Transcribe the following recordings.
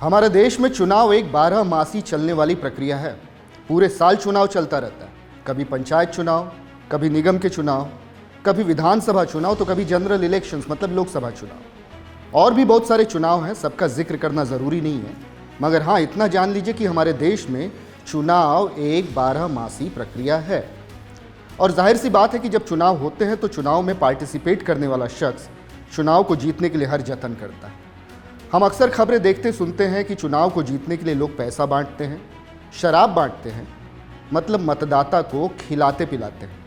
हमारे देश में चुनाव एक 12 मासी चलने वाली प्रक्रिया है। पूरे साल चुनाव चलता रहता है। कभी पंचायत चुनाव, कभी निगम के चुनाव, कभी विधानसभा चुनाव, तो कभी जनरल इलेक्शंस मतलब लोकसभा चुनाव। और भी बहुत सारे चुनाव हैं, सबका जिक्र करना ज़रूरी नहीं है, मगर हाँ इतना जान लीजिए कि हमारे देश में चुनाव एक 12 मासी प्रक्रिया है। और जाहिर सी बात है कि जब चुनाव होते हैं तो चुनाव में पार्टिसिपेट करने वाला शख्स चुनाव को जीतने के लिए हर जतन करता है। हम अक्सर खबरें देखते सुनते हैं कि चुनाव को जीतने के लिए लोग पैसा बांटते हैं, शराब बांटते हैं, मतलब मतदाता को खिलाते पिलाते हैं।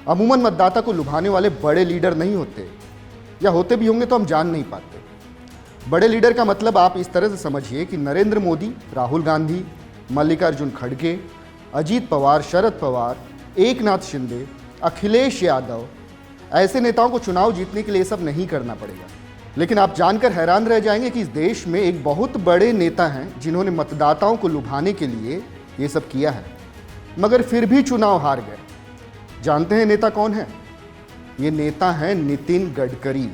अमूमन मतदाता को लुभाने वाले बड़े लीडर नहीं होते, या होते भी होंगे तो हम जान नहीं पाते। बड़े लीडर का मतलब आप इस तरह से समझिए कि नरेंद्र मोदी, राहुल गांधी, मल्लिकार्जुन खड़गे, अजीत पवार, शरद पवार, एकनाथ शिंदे, अखिलेश यादव, ऐसे नेताओं को चुनाव जीतने के लिए सब नहीं करना पड़ेगा। लेकिन आप जानकर हैरान रह जाएंगे कि इस देश में एक बहुत बड़े नेता हैं जिन्होंने मतदाताओं को लुभाने के लिए ये सब किया है, मगर फिर भी चुनाव हार गए। जानते हैं नेता कौन है? ये नेता हैं नितिन गडकरी।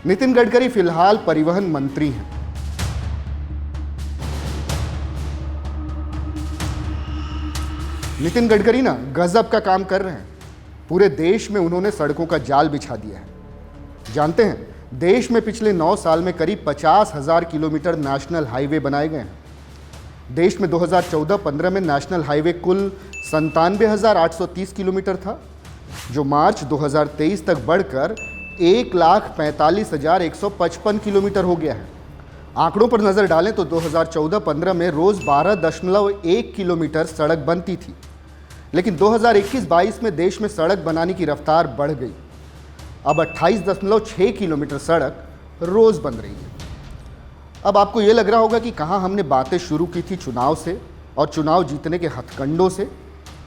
नितिन गडकरी फिलहाल परिवहन मंत्री हैं। नितिन गडकरी ना गजब का काम कर रहे हैं। पूरे देश में उन्होंने सड़कों का जाल बिछा दिया है। जानते हैं, देश में पिछले 9 साल में करीब 50,000 किलोमीटर नेशनल हाईवे बनाए गए हैं। देश में 2014-15 में नेशनल हाईवे कुल 97,830 किलोमीटर था, जो मार्च 2023 तक बढ़कर 1,45,155 किलोमीटर हो गया है। आंकड़ों पर नज़र डालें तो 2014-15 में रोज़ 12.1 किलोमीटर सड़क बनती थी, लेकिन 2021-22 में देश में सड़क बनाने की रफ्तार बढ़ गई। अब 28.6 किलोमीटर सड़क रोज़ बन रही है। अब आपको ये लग रहा होगा कि कहाँ हमने बातें शुरू की थी चुनाव से और चुनाव जीतने के हथकंडों से,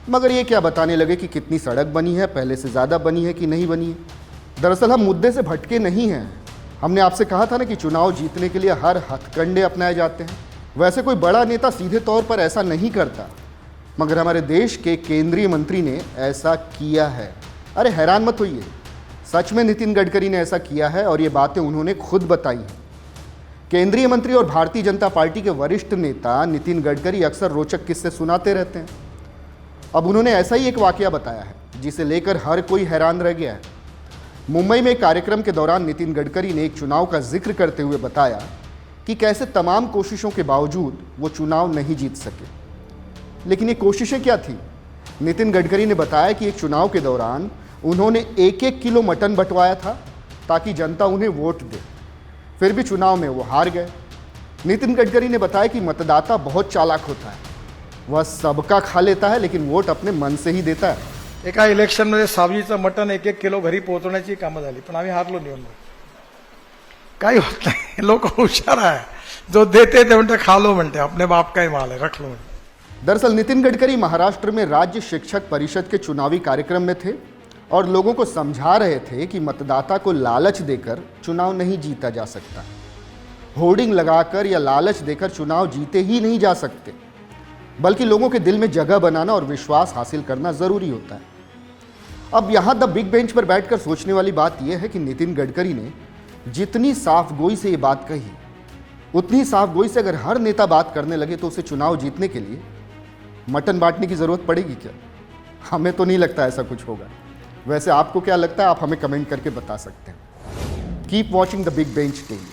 मगर ये क्या बताने लगे कि कितनी सड़क बनी है, पहले से ज़्यादा बनी है कि नहीं बनी है। दरअसल हम मुद्दे से भटके नहीं हैं। हमने आपसे कहा था ना कि चुनाव जीतने के लिए हर हथकंडे अपनाए जाते हैं। वैसे कोई बड़ा नेता सीधे तौर पर ऐसा नहीं करता, मगर हमारे देश के केंद्रीय मंत्री ने ऐसा किया है। अरे हैरान मत होइए, सच में नितिन गडकरी ने ऐसा किया है और ये बातें उन्होंने खुद बताई हैं। केंद्रीय मंत्री और भारतीय जनता पार्टी के वरिष्ठ नेता नितिन गडकरी अक्सर रोचक किस्से सुनाते रहते हैं। अब उन्होंने ऐसा ही एक वाकया बताया है जिसे लेकर हर कोई हैरान रह गया है। मुंबई में एक कार्यक्रम के दौरान नितिन गडकरी ने एक चुनाव का जिक्र करते हुए बताया कि कैसे तमाम कोशिशों के बावजूद वो चुनाव नहीं जीत सके। लेकिन ये कोशिशें क्या थी? नितिन गडकरी ने बताया कि एक चुनाव के दौरान उन्होंने 1-1 किलो मटन बंटवाया था ताकि जनता उन्हें वोट दे। फिर भी चुनाव में वो हार गए। नितिन गडकरी ने बताया कि मतदाता बहुत चालाक होता है, वह सबका खा लेता है लेकिन वोट अपने मन से ही देता है। एका इलेक्शनमध्ये सावजीचं मटण 1-1 किलो घरी पोहोचवण्याची कामं झाली, पण आम्ही हारलो निवडणूक. काही होत नाही, लोक हुशार आहे. जो देते ते म्हणते खा लो, म्हणते अपने बाप का ही माल है, रख लो म्हणते. दरअसल नितिन गडकरी महाराष्ट्र में राज्य शिक्षक परिषद के चुनावी कार्यक्रम में थे और लोगों को समझा रहे थे कि मतदाता को लालच देकर चुनाव नहीं जीता जा सकता। होर्डिंग लगाकर या लालच देकर चुनाव जीते ही नहीं जा सकते, बल्कि लोगों के दिल में जगह बनाना और विश्वास हासिल करना ज़रूरी होता है। अब यहाँ द बिग बेंच पर बैठकर सोचने वाली बात यह है कि नितिन गडकरी ने जितनी साफ गोई से ये बात कही, उतनी साफ गोई से अगर हर नेता बात करने लगे तो उसे चुनाव जीतने के लिए मटन बांटने की ज़रूरत पड़ेगी क्या? हमें तो नहीं लगता ऐसा कुछ होगा। वैसे आपको क्या लगता है? आप हमें कमेंट करके बता सकते हैं। Keep watching the big bench TV.